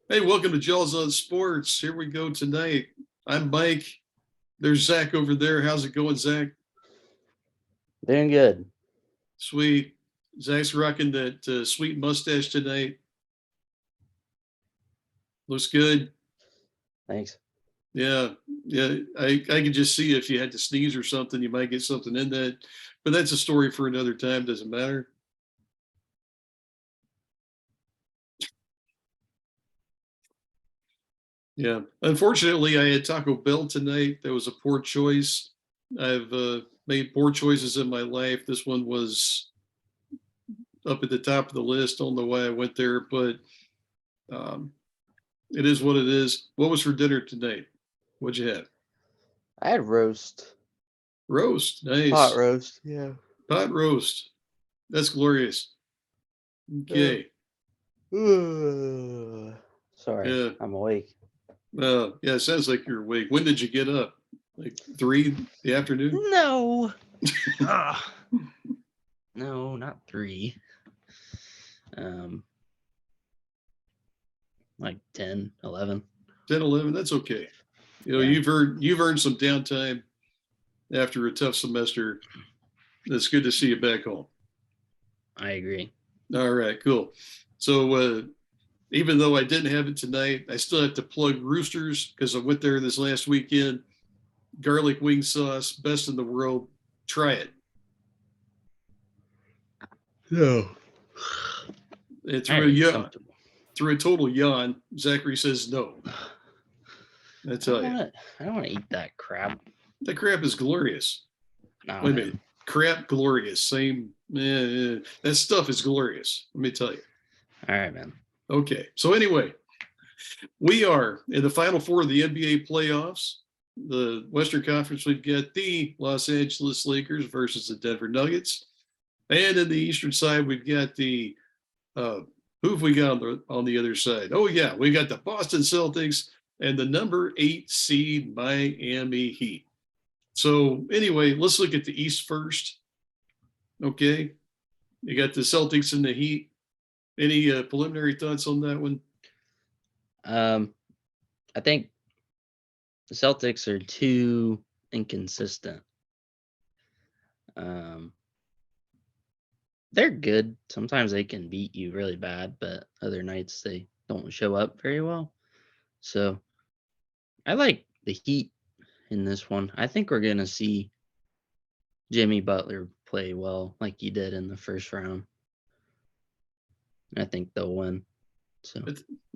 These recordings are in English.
Hey, welcome to Jaws on Sports. Here we go tonight. I'm Mike. There's Zach over there. How's it going, Zach? Doing good. Sweet. Zach's rocking that sweet mustache tonight. Looks good. Thanks. Yeah, yeah. I can just see if you had to sneeze or something, you might get something in that. But that's a story for another time. Doesn't matter. Yeah. Unfortunately, I had Taco Bell tonight. That was a poor choice. I've made poor choices in my life. This one was up at the top of the list. Don't know why I went there, but um, it is what it is. What was for dinner tonight? What'd you have? I had roast, Roast. pot Nice. roast. Yeah. Pot roast. That's glorious. Uh, Okay. Sorry, Yeah. I'm awake. Yeah. It sounds like you're awake. When did you get up? Like 3 the afternoon? No. No, not 3. Um, like 10, 11. 10, 11. That's okay. Yeah, You've earned some downtime after a tough semester. It's good to see you back home. I agree. All right, cool. So even though I didn't have it tonight, I still have to plug Roosters because I went there this last weekend. Garlic wing sauce, best in the world. Try it. No. And I through a already yawn, comfortable. through a total yawn, Zachary says no. I I don't tell you, want to. I don't want to eat that crap. that crap is glorious. No, Wait a minute, man. crap glorious. Same. That stuff is glorious. Let me tell you. All right, man. Okay, so anyway, we are in the final four of the NBA playoffs. The Western Conference, we've got the Los Angeles Lakers versus the Denver Nuggets. And in the Eastern side, we've got the uh, who have we got on the other side? Oh yeah, we got the Boston Celtics and the number 8 seed Miami Heat. So anyway, let's look at the East first. Okay, you got the Celtics and the Heat. Any preliminary thoughts on that one? Um, I think the Celtics are too inconsistent. Um, they're good. Sometimes they can beat you really bad, but other nights they don't show up very well. So I like the Heat in this one. I think we're gonna see Jimmy Butler play well like he did in the first round. I think they'll win. So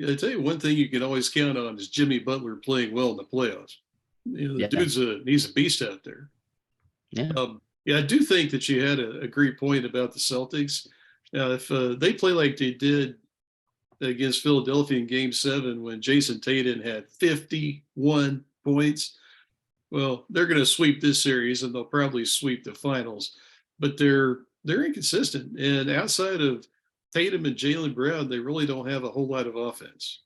I tell you one thing you can always count on is Jimmy Butler playing well in the playoffs. The yeah, dude's he's a beast out there. yeah, Yeah, I do think that you had a great point about the Celtics. If they play like they did against Philadelphia in Game 7 when Jason Tatum had 51 points, well, they're going to sweep this series and they'll probably sweep the finals. But they're inconsistent, and outside of Tatum and Jaylen Brown, they really don't have a whole lot of offense.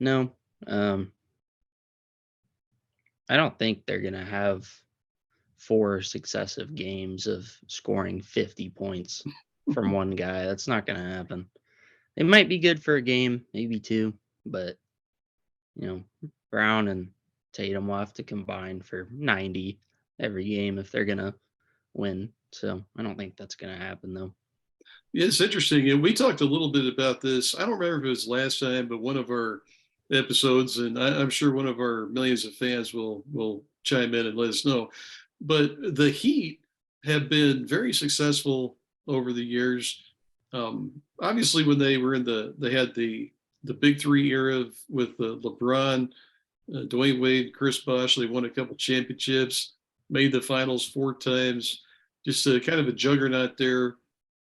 no. Um, I don't think they're gonna have 4 successive games of scoring 50 points from one guy. That's not gonna happen. It might be good for a game, maybe two, but you know, Brown and Tatum will have to combine for 90 every game if they're gonna win. So I don't think that's gonna happen though. Yeah, it's interesting. And we talked a little bit about this. I don't remember if it was last time, but one of our episodes, and I'm sure one of our millions of fans will chime in and let us know. But the Heat have been very successful over the years. Obviously, when they had the big three era with LeBron, Dwayne Wade, Chris Bosh. They won a couple championships, made the finals 4 times. Just kind of a juggernaut there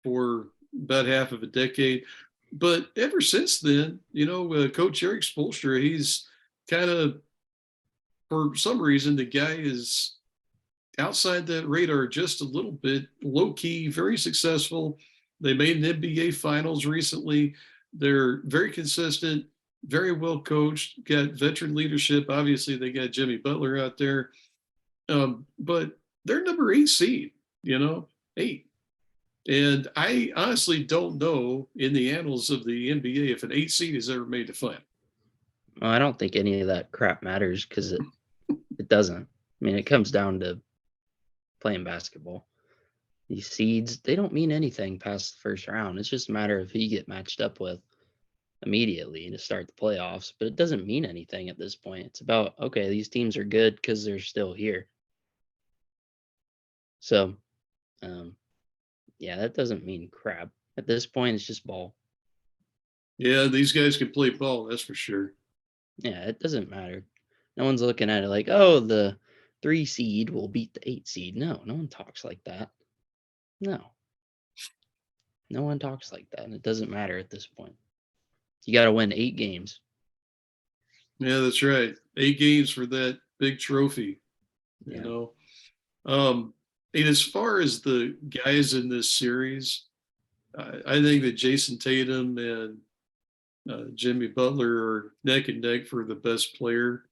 for about half of a decade. But ever since then, Coach Eric Spoelstra, he's kind of, for some reason, the guy is outside that radar just a little bit, low key, very successful. They made an NBA Finals recently. They're very consistent, very well coached, got veteran leadership. Obviously, they got Jimmy Butler out there, but they're number 8 seed, 8. And I honestly don't know in the annals of the NBA if an 8 seed has ever made the final. Well, I don't think any of that crap matters because it doesn't. I mean, it comes down to playing basketball. These seeds, they don't mean anything past the first round. It's just a matter of who you get matched up with immediately to start the playoffs. But it doesn't mean anything at this point. It's about, okay, these teams are good because they're still here. So, um, yeah, that doesn't mean crap. At this point, it's just ball. Yeah, these guys can play ball, that's for sure. Yeah, it doesn't matter. No one's looking at it like, oh, the 3 seed will beat the 8 seed. No, no one talks like that. No, no one talks like that. And it doesn't matter at this point. You got to win 8 games. Yeah, that's right. 8 games for that big trophy, you Yeah. know. And as far as the guys in this series, I think that Jason Tatum and Jimmy Butler are neck and neck for the best player.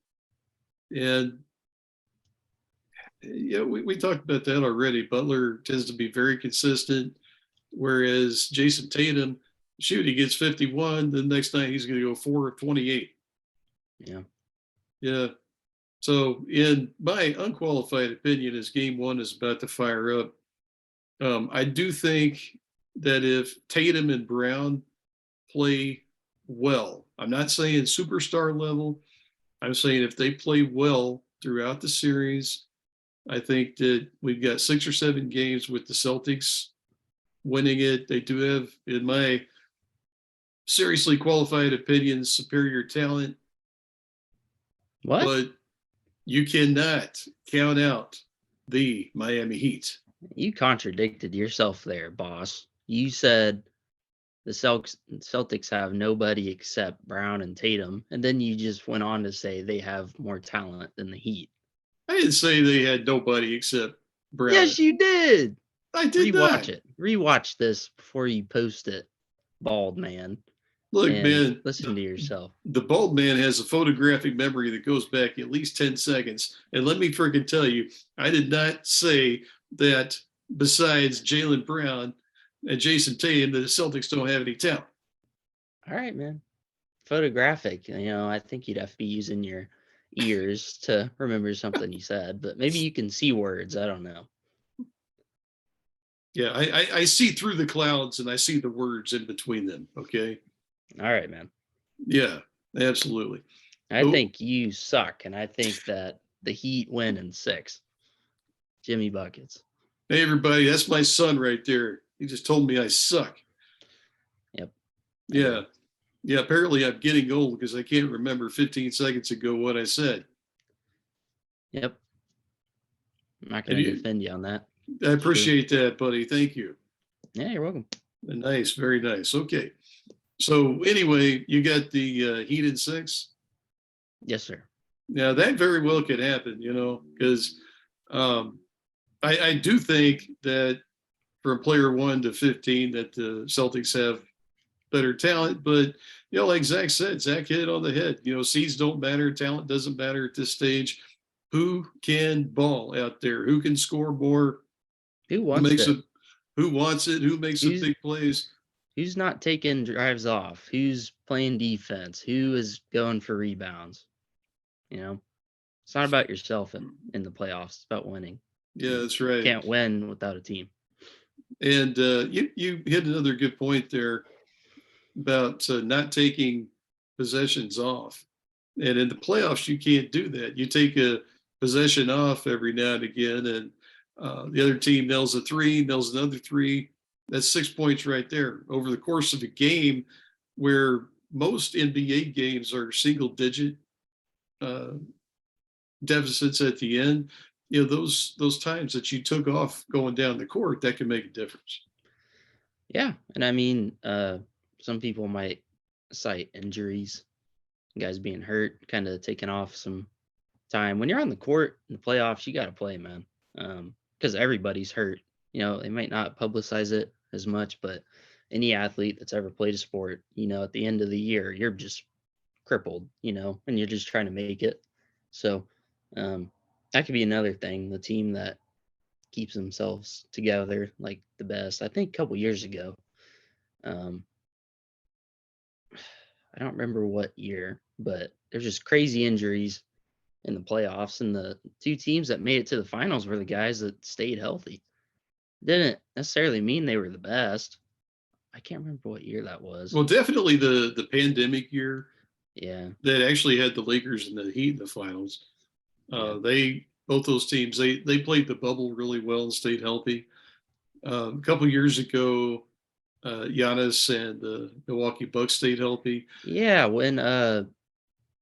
And yeah, we talked about that already. Butler tends to be very consistent, whereas Jason Tatum, shoot, he gets 51. The next night he's going to go 4 of 28. Yeah. Yeah. So, in my unqualified opinion, as game one is about to fire up, I do think that if Tatum and Brown play well, I'm not saying superstar level, I'm saying if they play well throughout the series, I think that we've got 6 or 7 games with the Celtics winning it. They do have, in my seriously qualified opinion, superior talent, What? but you cannot count out the Miami Heat. You contradicted yourself there, boss. You said the Celtics have nobody except Brown and Tatum, and then you just went on to say they have more talent than the Heat. I didn't say they had nobody except Brown. Yes, you did. I did Rewatch not. it. Rewatch this before you post it, bald man, Look, and man, listen to yourself. the bald man has a photographic memory that goes back at least 10 seconds. And let me freaking tell you, I did not say that besides Jaylen Brown and Jason Tatum, that the Celtics don't have any talent. All right, man. Photographic. I think you'd have to be using your ears to remember something you said, but maybe you can see words. I don't know. Yeah, I see through the clouds and I see the words in between them. Okay. All right, man. Yeah, absolutely. I Oh, think you suck, and I think that the Heat win in 6. Jimmy buckets. hey, everybody, that's my son right there. He just told me I suck. Yep. Yeah. Yeah. Apparently, I'm getting old because I can't remember 15 seconds ago what I said. Yep. I'm not And going to defend you on that. I appreciate that, buddy. Thank you. Yeah, you're welcome. Nice. Very nice. Okay. So, anyway, you got the Heat in 6. Yes, sir. Now, that very well could happen, because um, I do think that from player 1 to 15 that the Celtics have better talent. But, like Zach said, Zach hit it on the head. Seeds don't matter. Talent doesn't matter at this stage. Who can ball out there? Who can score more? Who Who wants makes it? it? Who wants it? Who makes the Who's big plays? who's not taking drives off? Who's playing defense? Who is going for rebounds? It's not about yourself in the playoffs. It's about winning. Yeah, that's You right. can't win without a team. And you hit another good point there about not taking possessions off. And in the playoffs, you can't do that. You take a possession off every now and again, and the other team nails a three, nails another three. That's 6 points right there over the course of a game, where most NBA games are single digit uh, deficits at the end. Those times that you took off going down the court, that can make a difference. Yeah, and I mean, some people might cite injuries, guys being hurt, kind of taking off some time. When you're on the court in the playoffs, you got to play, man, because everybody's hurt. They might not publicize it as much, but any athlete that's ever played a sport, at the end of the year, you're just crippled, and you're just trying to make it. So that could be another thing. The team that keeps themselves together like the best. I think a couple years ago, um, I don't remember what year, but there's just crazy injuries in the playoffs, and the two teams that made it to the finals were the guys that stayed healthy. Didn't necessarily mean they were the best. I can't remember what year that was. Well, definitely the pandemic year Yeah, that actually had the Lakers and the Heat in the finals. yeah, They both those teams they played the bubble really well and stayed healthy. A couple years ago, Giannis and the Milwaukee Bucks stayed healthy. yeah. When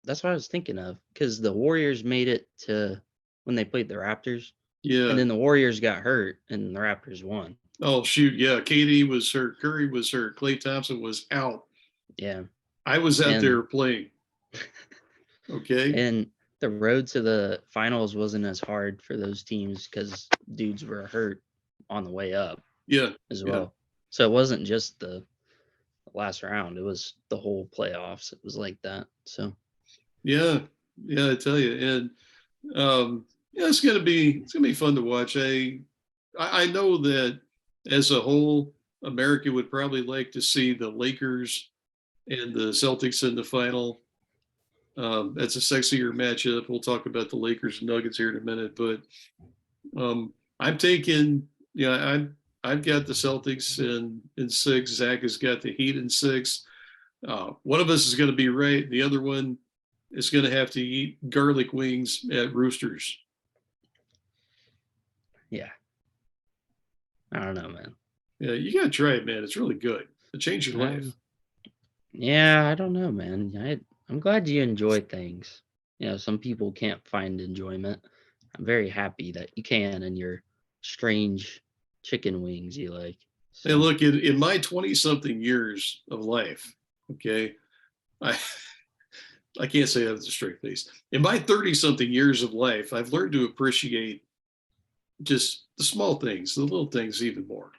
that's what I was thinking of because the Warriors made it to when they played the Raptors, and Yeah. then the Warriors got hurt and the Raptors won. Oh shoot. Yeah. KD was hurt. Curry was hurt. Clay Thompson was out. Yeah, I was out and there playing. Okay. and the road to the finals wasn't as hard for those teams because dudes were hurt on the way up Yeah. as Yeah. well. So it wasn't just the last round; it was the whole playoffs. It was like that. So Yeah. Yeah. I tell you. And yeah, it's gonna be fun to watch. I know that as a whole, America would probably like to see the Lakers and the Celtics in the final. That's a sexier matchup. We'll talk about the Lakers and Nuggets here in a minute, but I'm taking, yeah, I've got the Celtics in six. Zach has got the Heat in six. One of us is going to be right. The other one is going to have to eat garlic wings at Roosters. yeah, I don't know, man. Yeah, you got to try it, man. It's really good. It changed your life. Um, yeah, I don't know, man. I'm glad you enjoy things. Some people can't find enjoyment. I'm very happy that you can and your strange chicken wings you like. And So, look, in my 20 something years of life, okay, I I can't say that with a straight face. In my 30 something years of life, I've learned to appreciate just the small things, the little things even more.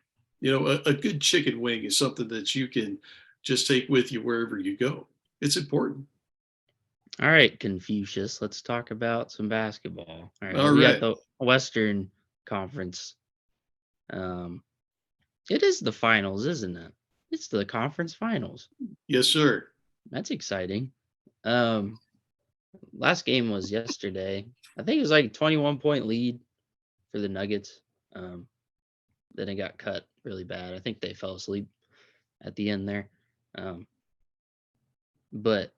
A good chicken wing is something that you can just take with you wherever you go. It's important. all right, Confucius, let's talk about some basketball. All right, All we got right. the Western Conference. Um, it is the finals, isn't it? It's the conference finals. Yes, sir. That's exciting. Um, Last game was yesterday. I think it was like a 21-point lead for the Nuggets. Um, then it got cut really bad. I think they fell asleep at the end there. Um, but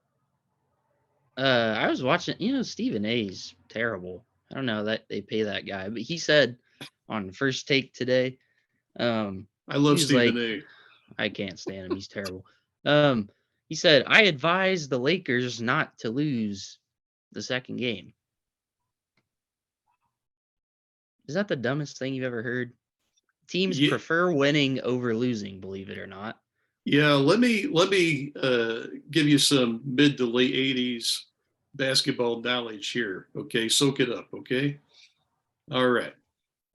I was watching, Stephen A's terrible. I don't know that they pay that guy, but he said on First Take today, I he love was Stephen like, A. I can't stand him. He's terrible. He said, I advise the Lakers not to lose the second game. Is that the dumbest thing you've ever heard? Teams Yeah, prefer winning over losing, believe it or not. yeah. Let me give you some mid to late '80s basketball knowledge here. Okay, soak it up. Okay. All right.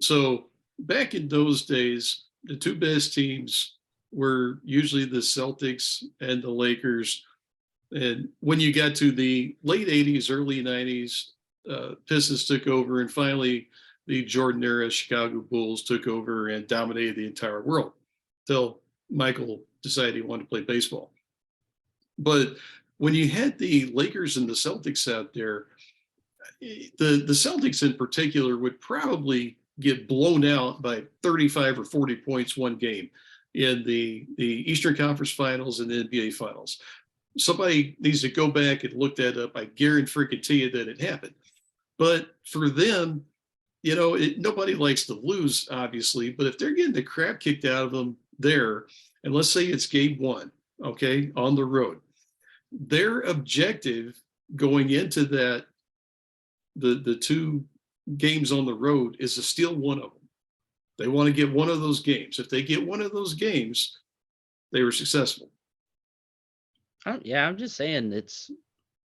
So back in those days, the two best teams were usually the Celtics and the Lakers. And when you got to the late 80s, early 90s, Pistons took over, and finally the Jordan era Chicago Bulls took over and dominated the entire world until Michael decided he wanted to play baseball. But when you had the Lakers and the Celtics out there, the Celtics in particular would probably get blown out by 35 or 40 points one game in the Eastern Conference Finals and the NBA Finals. Somebody needs to go back and look that up. I guarantee you that it happened. But for them, nobody likes to lose, obviously. But if they're getting the crap kicked out of them there, and let's say it's game one, okay, on the road, their objective going into the two games on the road is to steal one of them. They want to get one of those games. If they get one of those games, they were successful. Yeah, I'm just saying it's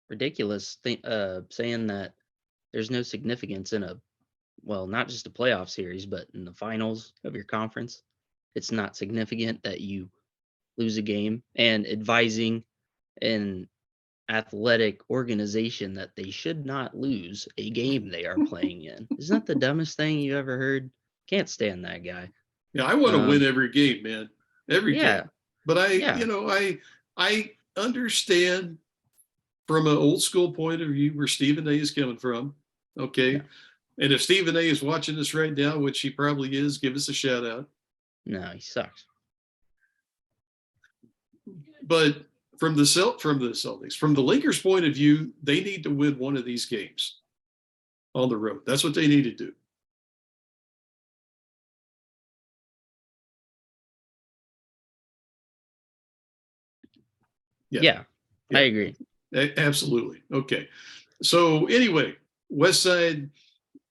ridiculous saying that there's no significance in not just a playoff series, but in the finals of your conference. It's not significant that you lose a game and advising an athletic organization that they should not lose a game they are playing in. Isn't that the dumbest thing you ever heard? Can't stand that guy. Yeah, I want to win Um, every game, man, every game. yeah, But yeah, I understand from an old school point of view where Stephen A is coming from. yeah. Okay. And if Stephen A is watching this right now, which he probably is, give us a shout out. No, he sucks. But from the Celtics, from the Lakers' point of view, they need to win one of these games on the road. That's what they need to do. Yeah, Yeah, I yeah, agree. absolutely. Okay. So anyway, West Side,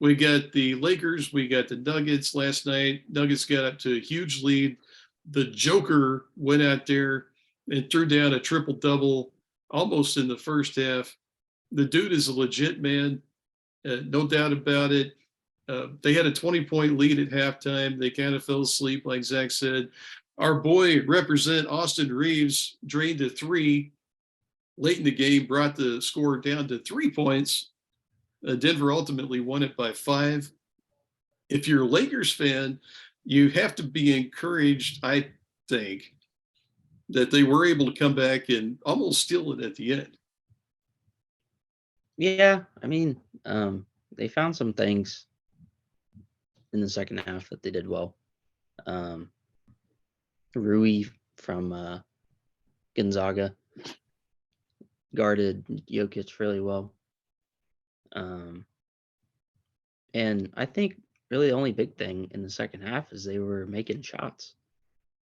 we got the Lakers, we got the Nuggets last night. Nuggets got up to a huge lead. The Joker went out there and threw down a triple double almost in the first half. The dude is a legit man, no doubt about it. They had a 20-point lead at halftime. They kind of fell asleep, like Zach said. Our boy, represent Austin Reeves, drained a three late in the game, brought the score down to 3 points. Denver ultimately won it by 5. If you're a Lakers fan, you have to be encouraged, I think, that they were able to come back and almost steal it at the end. Yeah, I mean, they found some things in the second half that they did well. Um, Rui from Gonzaga guarded Jokic really well. And I think really the only big thing in the second half is they were making shots.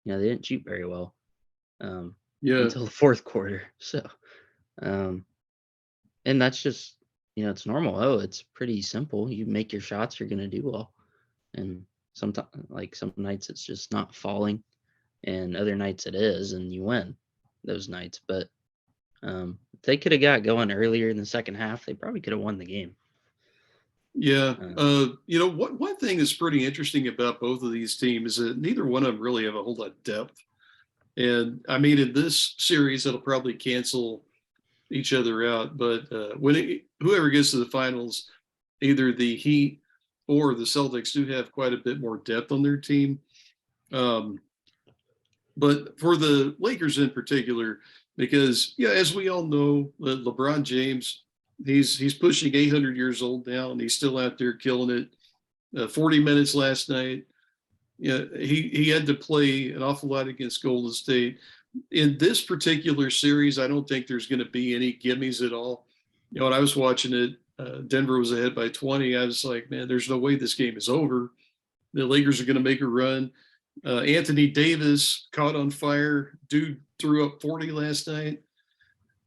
They didn't shoot very well Yeah, until the fourth quarter. So, um, and that's just, it's normal. Oh, it's pretty simple. You make your shots, you're going to do well. And sometimes, like some nights, it's just not falling, and other nights it is, and you win those nights. But if they could have got going earlier in the second half, they probably could have won the game. yeah. Uh, One thing that's pretty interesting about both of these teams is that neither one of them really have a whole lot of depth. And I mean, in this series, it'll probably cancel each other out. But whoever gets to the finals, either the Heat or the Celtics do have quite a bit more depth on their team. Um, but for the Lakers in particular, because yeah, as we all know, LeBron James, he's pushing 800 years old now, and he's still out there killing it. 40 minutes last night. Yeah, he had to play an awful lot against Golden State. In this particular series, I don't think there's going to be any gimmies at all. When I was watching it, Denver was ahead by 20. I was like, man, there's no way this game is over. The Lakers are going to make a run. Anthony Davis caught on fire. Dude threw up 40 last night.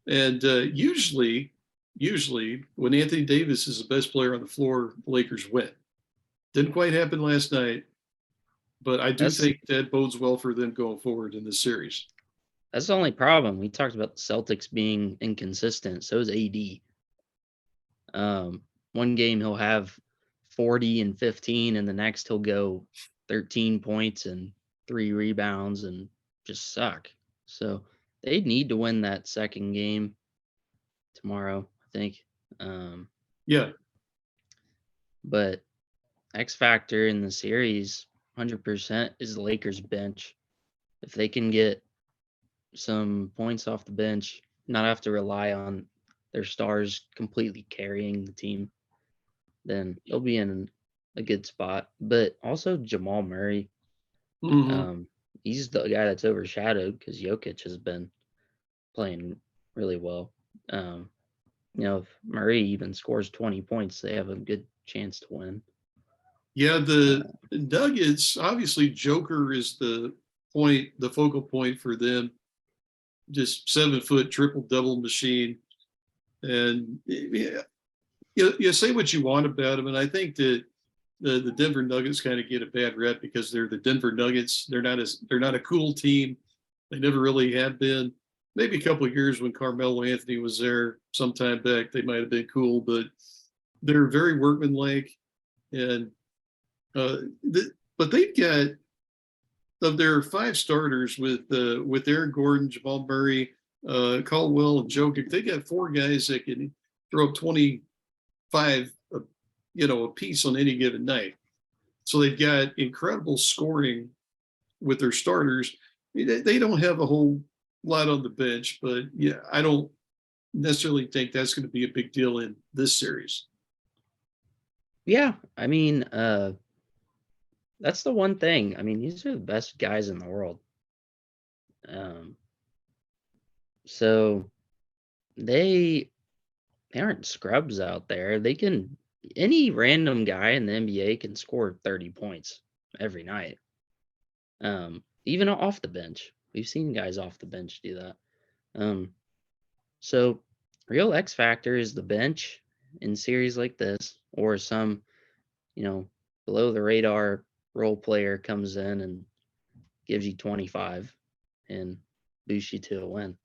And usually when Anthony Davis is the best player on the floor, the Lakers win. Didn't quite happen last night, but I do that's think that bodes well for them going forward in this series. that's the only problem. We talked about the Celtics being inconsistent. So is AD. One game he'll have 40 and 15, and the next he'll go 13 points and 3 rebounds and just suck. So they need to win that second game tomorrow, I think. Yeah, But X factor in the series, 100% is the Lakers bench. If they can get some points off the bench, not have to rely on their stars completely carrying the team, then they'll be in a good spot. But also Jamal Murray, hmm um, he's the guy that's overshadowed because Jokic has been playing really well. If Murray even scores 20 points, they have a good chance to win. yeah. Uh, The Nuggets, obviously, Joker is the focal point for them. Just 7 foot triple double machine, and yeah, you say what you want about him, and I think that the Denver Nuggets kind of get a bad rep because they're the Denver Nuggets. They're not a cool team. They never really have been. Maybe a couple of years when Carmelo Anthony was there sometime back, they might have been cool, but they're very workmanlike. And uh, but they've got of their 5 starters with Aaron Gordon, Jamal Murray, Caldwell, and Jokic. They got 4 guys that can throw up 25, a piece on any given night. So they've got incredible scoring with their starters. They don't have a whole lot on the bench, but yeah, I don't necessarily think that's going to be a big deal in this series. Yeah, I mean, that's the one thing. I mean, these are the best guys in the world. Um, so they they aren't scrubs out there. They can any random guy in the NBA can score 30 points every night. Even off the bench. We've seen guys off the bench do that. Um, so real X factor is the bench in series like this, or some, below the radar role player comes in and gives you 25 and boosts you to a win.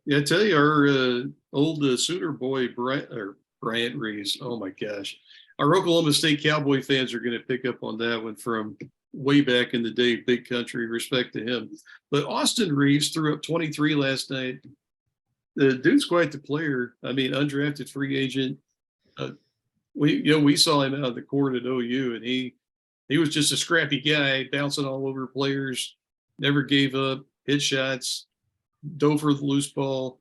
Yeah, I tell you, our old Sooner boy, Bryant Reeves. Oh my gosh. Our Oklahoma State Cowboy fans are going to pick up on that one from way back in the day. Big country, respect to him. But Austin Reeves threw up 23 last night. The dude's quite the player. I mean, undrafted free agent. Uh, we saw him out of the court at OU, and he was just a scrappy guy, bouncing all over players, never gave up, hit shots, dove for the loose ball,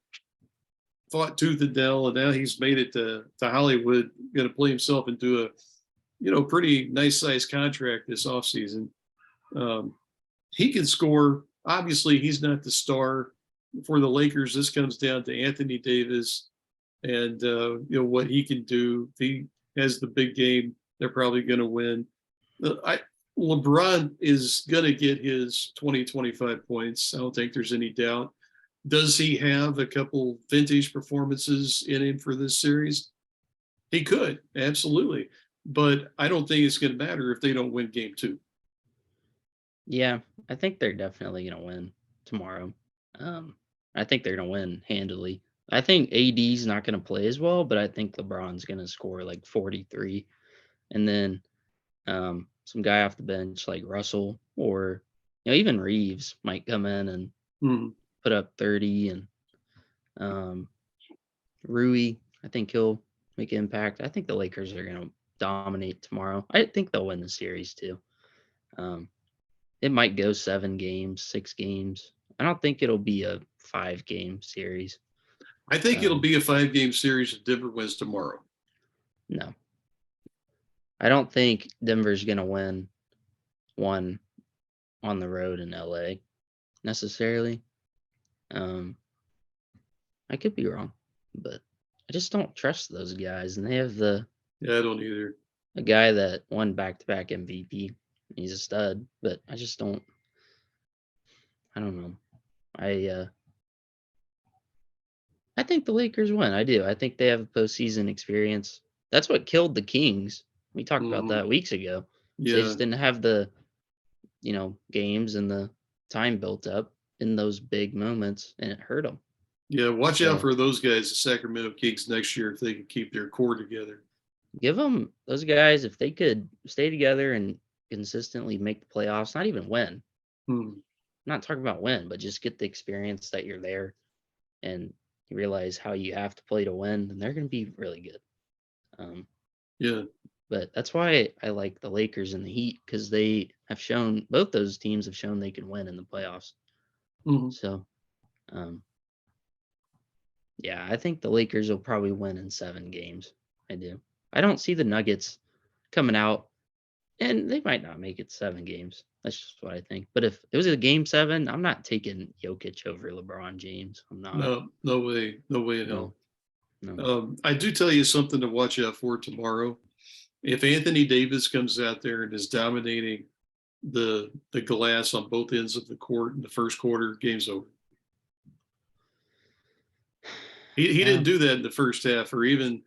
fought tooth and nail, and now he's made it to Hollywood, going to play himself into a pretty nice sized contract this offseason. Um, he can score. Obviously, he's not the star for the Lakers. This comes down to Anthony Davis and what he can do. If he has the big game, they're probably going to win. LeBron is going to get his 20-25 points. I don't think there's any doubt. Does he have a couple vintage performances in him for this series? He could, absolutely. But I don't think it's going to matter if they don't win game 2. Yeah, I think they're definitely going to win tomorrow. I think they're going to win handily. I think AD's not going to play as well, but I think LeBron's going to score like 43. And then some guy off the bench like Russell or even Reeves might come in and put up 30. And Rui, I think he'll make an impact. I think the Lakers are going to dominate tomorrow. I think they'll win the series too. It might go 7 games, 6 games. I don't think it'll be a 5-game series. I think it'll be a 5-game series if Denver wins tomorrow. No. I don't think Denver's going to win one on the road in LA necessarily. I could be wrong, but I just don't trust those guys. And they have Yeah, I don't either. a guy that won back-to-back MVP. He's a stud, but I just don't. I don't know. I think the Lakers win. I do. I think they have a postseason experience. That's what killed the Kings. We talked about that weeks ago. Yeah. They just didn't have the, games and the time built up in those big moments, and it hurt them. Yeah, watch out for those guys, the Sacramento Kings, next year if they can keep their core together. Give them those guys, if they could stay together and consistently make the playoffs, not even win. I'm not talking about win, but just get the experience that you're there and you realize how you have to play to win, and they're going to be really good. Yeah. But that's why I like the Lakers and the Heat, because they have shown, both those teams have shown they can win in the playoffs. So, yeah, I think the Lakers will probably win in 7 games. I do. I don't see the Nuggets coming out, and they might not make it 7 games. That's just what I think. But if it was a game 7, I'm not taking Jokic over LeBron James. I'm not. No way. No way in hell. No. I do tell you something to watch out for tomorrow. If Anthony Davis comes out there and is dominating the glass on both ends of the court in the first quarter, game's over. He didn't do that in the first half or even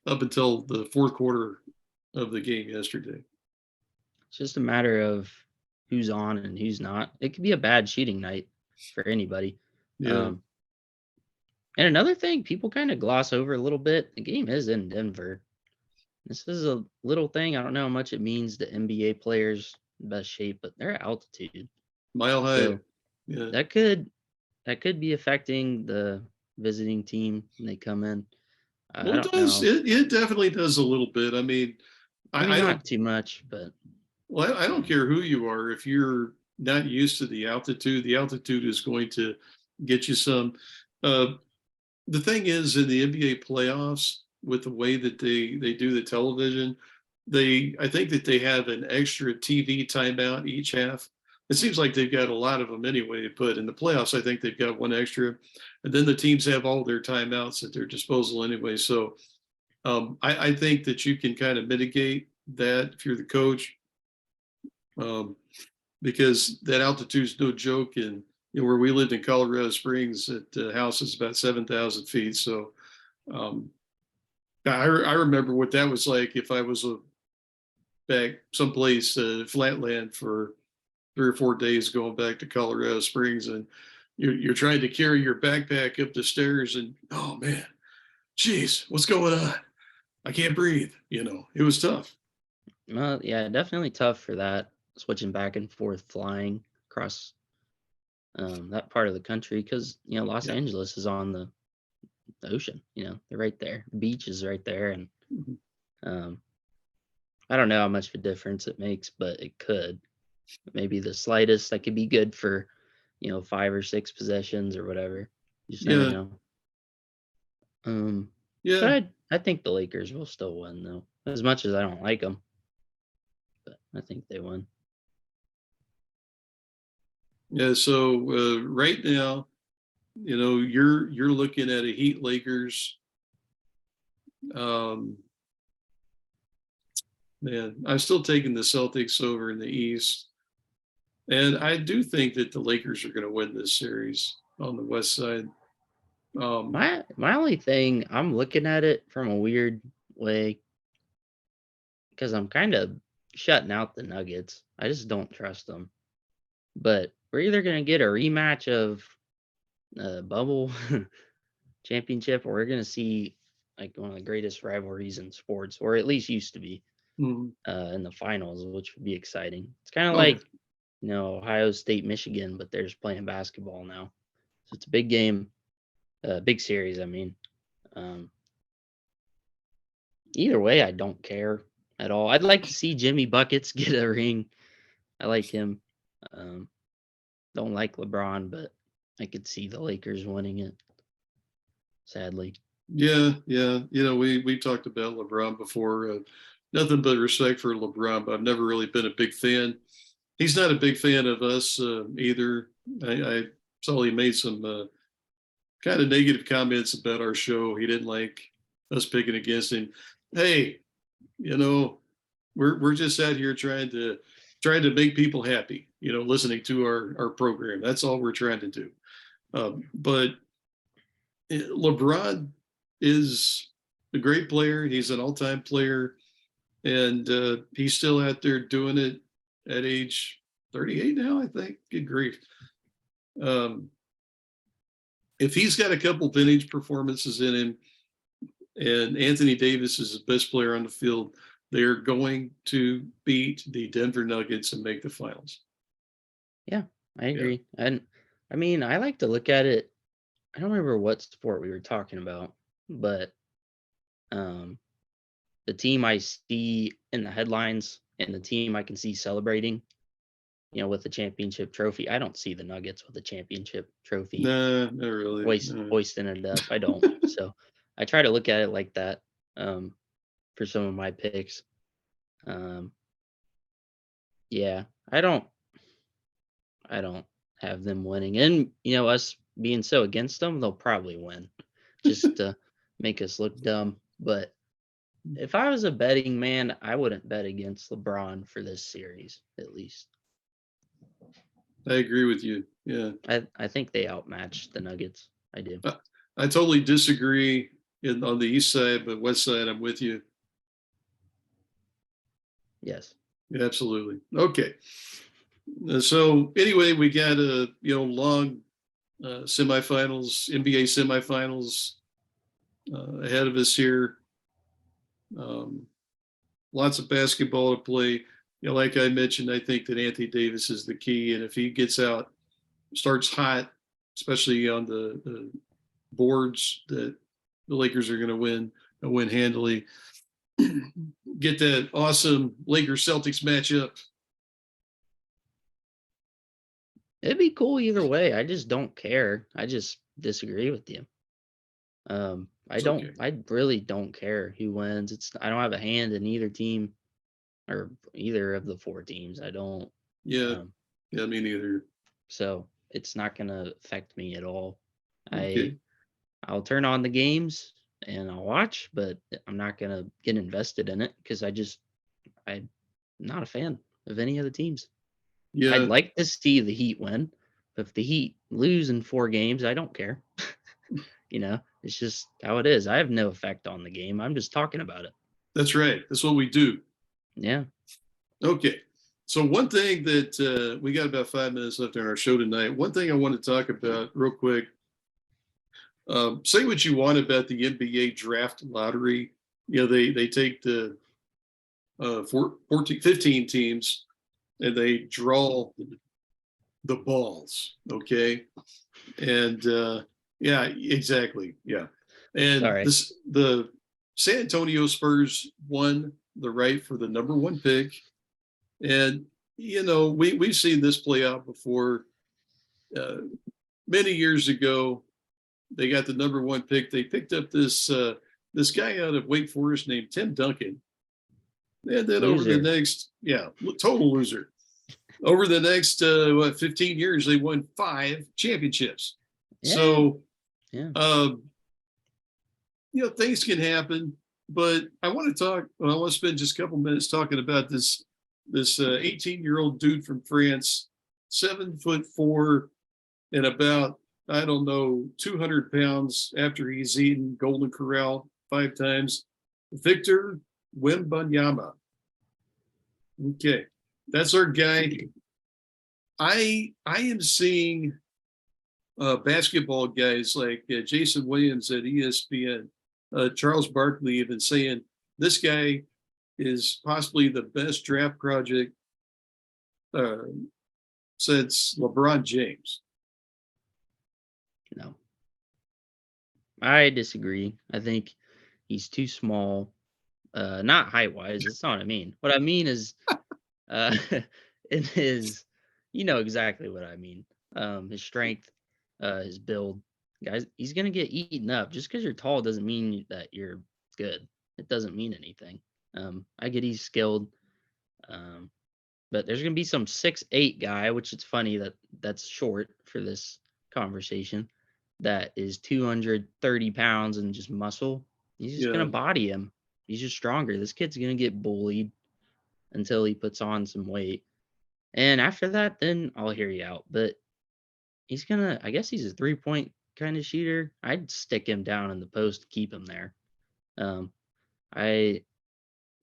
up until the fourth quarter of the game yesterday. It's just a matter of who's on and who's not. It could be a bad shooting night for anybody. Yeah. And another thing people kind of gloss over a little bit, the game is in Denver. This is a little thing. I don't know how much it means to NBA players in best shape, but they're at altitude. Mile high. So yeah. That could be affecting the visiting team when they come in. Well, it does. It definitely does a little bit. I mean, I mean, I don't. not too much, but Well, I don't um, care who you are. If you're not used to the altitude is going to get you some. Uh, the thing is, in the NBA playoffs, with the way that they do the television, I think that they have an extra TV timeout each half. It seems like they've got a lot of them anyway, but in the playoffs, I think they've got one extra, and then the teams have all their timeouts at their disposal anyway. So I think that you can kind of mitigate that if you're the coach, um, because that altitude is no joke. And where we lived in Colorado Springs, the house is about 7,000 feet. So um, I remember what that was like if I was back someplace flatland for 3 or 4 days going back to Colorado Springs, and you're trying to carry your backpack up the stairs, and oh man, geez, what's going on? I can't breathe. It was tough. well, yeah, definitely tough for that. Switching back and forth, flying across that part of the country because Los Yeah. Angeles is on the ocean. They're right there. The beach is right there, and Mhm. um, I don't know how much of a difference it makes, but it could. Maybe the slightest. That could be good for 5 or 6 possessions or whatever. You just never Yeah. know. Um, but Yeah. I think the Lakers will still win though. As much as I don't like them, but I think they win. Yeah. So right now, you're looking at a Heat Lakers. Um, Man, I'm still taking the Celtics over in the East. And I do think that the Lakers are going to win this series on the West side. Um, My only thing, I'm looking at it from a weird way because I'm kind of shutting out the Nuggets. I just don't trust them. But we're either gonna get a rematch of bubble championship, or we're gonna see like one of the greatest rivalries in sports, or at least used to be, mm, in the finals, which would be exciting. It's kind of oh, like Ohio State, Michigan, but they're just playing basketball now, so it's a big game, big series. I mean, um, either way, I don't care at all. I'd like to see Jimmy buckets get a ring. I like him. Um, don't like LeBron, but I could see the Lakers winning it. Sadly. yeah, yeah. We talked about LeBron before. Nothing but respect for LeBron, but I've never really been a big fan. He's not a big fan of us either. I saw he made some kind of negative comments about our show. He didn't like us picking against him. Hey, you know, we're just out here trying to make people happy. Listening to our program. That's all we're trying to do. But LeBron is a great player. He's an all-time player, and he's still out there doing it at age 38 now. I think. Good grief. Um, if he's got a couple vintage performances in him, and Anthony Davis is the best player on the field, they're going to beat the Denver Nuggets and make the finals. Yeah, I Yeah. agree. And I mean, I like to look at it. I don't remember what sport we were talking about, but um, the team I see in the headlines and the team I can see celebrating, with the championship trophy. I don't see the Nuggets with the championship trophy Nah, not really. No. hoisting it up. I don't. So I try to look at it like that, um, for some of my picks. Um, yeah, I don't have them winning. And, us being so against them, they'll probably win just to make us look dumb. But if I was a betting man, I wouldn't bet against LeBron for this series, at least. I agree with you. Yeah. I think they outmatched the Nuggets. I do. I, I totally disagree on the east side, but west side, I'm with you. Yes. Yeah, absolutely. Okay. So anyway, we got a long semifinals, NBA semifinals ahead of us here. Um, Lots of basketball to play. Like I mentioned, I think that Anthony Davis is the key, and if he gets out, starts hot, especially on the boards, that the Lakers are going to win and win handily. get that awesome Lakers Celtics matchup. It'd be cool either way. I just don't care. I just disagree with you. It's okay. I really don't care who wins. I don't have a hand in either team or either of the four teams. I don't. Yeah. Um, Yeah, me neither. so it's not gonna affect me at all. I Okay. I'll turn on the games and I'll watch, but I'm not gonna get invested in it because I'm not a fan of any of the teams. I'd Yeah. like to see the Heat win, but if the Heat lose in 4 games, I don't care. It's just how it is. I have no effect on the game. I'm just talking about it. That's right. That's what we do. Yeah. Okay. So one thing that we got about 5 minutes left in our show tonight. One thing I want to talk about real quick. Say what you want about the NBA draft lottery. They take the 15 teams and they draw the balls. Okay. And yeah, exactly. Yeah. And Sorry. the San Antonio Spurs won the right for the number one pick. And, we've seen this play out before. Uh, Many years ago, they got the number one pick. They picked up this guy out of Wake Forest named Tim Duncan. And then over the Loser. next, yeah, total loser. Over the next 15 years, they won 5 championships. Yeah. So, Yeah. um, things can happen. But I want to talk. Well, I want to spend just a couple minutes talking about this 18-year-old dude from France, 7'4" and about, I don't know, 200 pounds after he's eaten Golden Corral 5 times. Victor Wembanyama. Okay, that's our guy. I am seeing basketball guys like Jason Williams at ESPN, Charles Barkley even saying this guy is possibly the best draft project uh, since LeBron James. No. I disagree. I think he's too small. Not height wise. That's not what I mean. What I mean is uh in his you know exactly what I mean. His strength, his build. Guys, he's gonna get eaten up. Just because you're tall doesn't mean that you're good. It doesn't mean anything. I get he's skilled. Um, but there's gonna be some 6'8" guy, which it's funny that that's short for this conversation, that is 230 pounds and just muscle. He's just gonna Yeah, body him. He's just stronger. This kid's gonna get bullied until he puts on some weight. And after that, then I'll hear you out. But I guess he's a 3-point kind of shooter. I'd stick him down in the post to keep him there. Um, I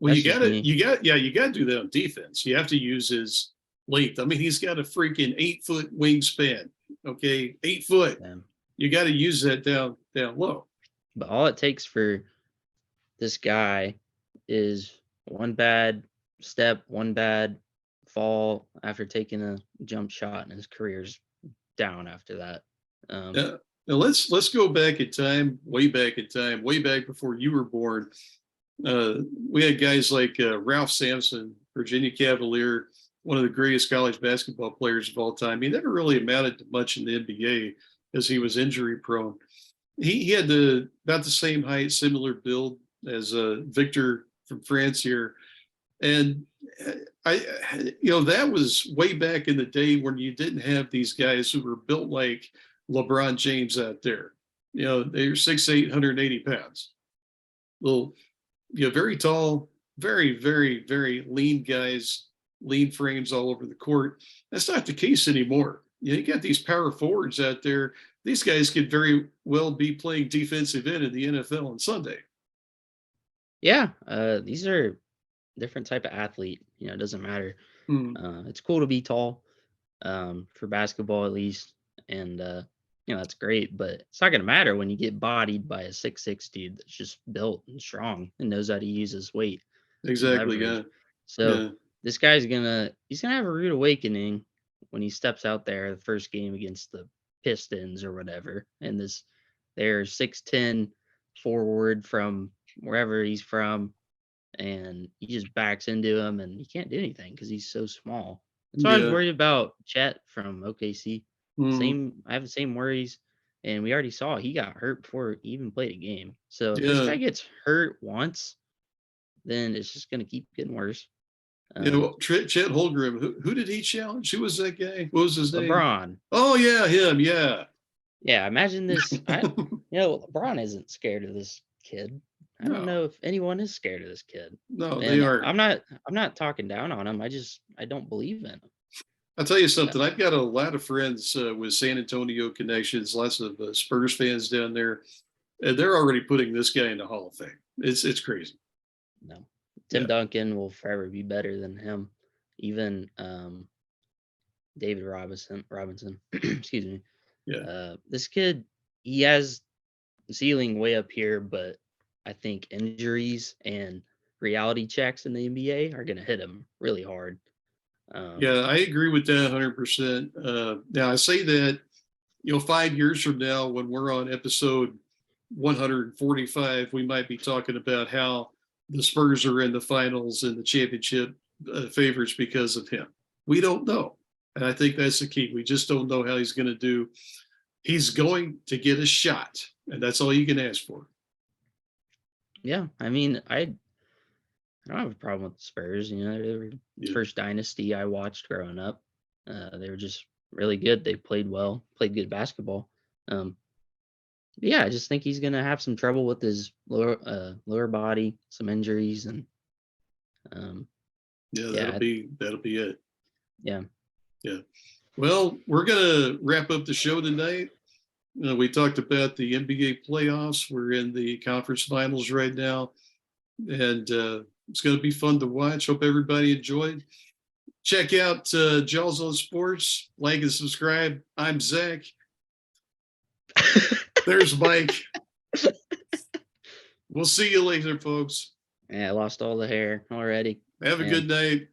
well, That's just me. you got to do that on defense. You have to use his length. I mean, he's got a freaking 8-foot wingspan. Okay, 8 foot. Um, You got to use that down low. but all it takes for this guy is one bad step, one bad fall after taking a jump shot, and his career's down after that. Um, Yeah. Now let's go back in time, way back before you were born. We had guys like Ralph Sampson, Virginia Cavalier, one of the greatest college basketball players of all time. He never really amounted to much in the NBA because he was injury prone. He had about the same height, similar build as Victor from France here, and that was way back in the day when you didn't have these guys who were built like LeBron James out there. They're 6'8", 180 pounds. Little, very tall, very, very, very lean guys, lean frames all over the court. That's not the case anymore. You got these power forwards out there. These guys could very well be playing defensive end in the NFL on Sunday. yeah, these are different type of athlete. It doesn't matter. Hmm. It's cool to be tall, for basketball at least, and that's great. But it's not gonna matter when you get bodied by a 6'6" dude that's just built and strong and knows how to use his weight and Exactly. Yeah. leverage. So Yeah. this guy's gonna have a rude awakening when he steps out there the first game against the Pistons or whatever, and their 6'10" forward from wherever he's from and he just backs into him, and he can't do anything because he's so small. That's why I was Yeah. worried about Chet from OKC. Mhm. I have the same worries, and we already saw he got hurt before he even played a game. So if this Yeah. guy gets hurt once, then it's just gonna keep getting worse. Yeah. Um, Well, Chet Holmgren, who did he challenge? Who was that guy? What was his name? LeBron, Oh, yeah, him. Yeah. yeah, imagine this. LeBron isn't scared of this kid. I don't No, know if anyone is scared of this kid. no, they And aren't. I'm not talking down on him. I don't believe in him. I'll tell you Uh, something. I've got a lot of friends with San Antonio connections, lots of Spurs fans down there, and they're already putting this guy in the Hall of Fame. It's crazy. no. Tim Yeah. Duncan will forever be better than him. Even David Robinson, excuse me. Yeah. This kid, he has the ceiling way up here, but I think injuries and reality checks in the NBA are going to hit him really hard. Yeah, I agree with that 100%. Now, I say that, 5 years from now, when we're on episode 145, we might be talking about how the Spurs are in the finals and the championship favorites because of him. We don't know. And I think that's the key. We just don't know how he's going to do. He's going to get a shot, and that's all you can ask for. Yeah, I mean, I don't have a problem with the Spurs. They were the Yeah. first dynasty I watched growing up. They were just really good. They played well, played good basketball. Um, yeah, I just think he's gonna have some trouble with his lower body, some injuries, and um, Yeah, yeah, that'll be it. yeah, Yeah. Well, we're going to wrap up the show tonight. We talked about the NBA playoffs. We're in the conference finals right now, and it's going to be fun to watch. Hope everybody enjoyed. Check out Jaws on Sports. Like and subscribe. I'm Zach. There's Mike. We'll see you later, folks. yeah. I lost all the hair already. Have a Man. good night.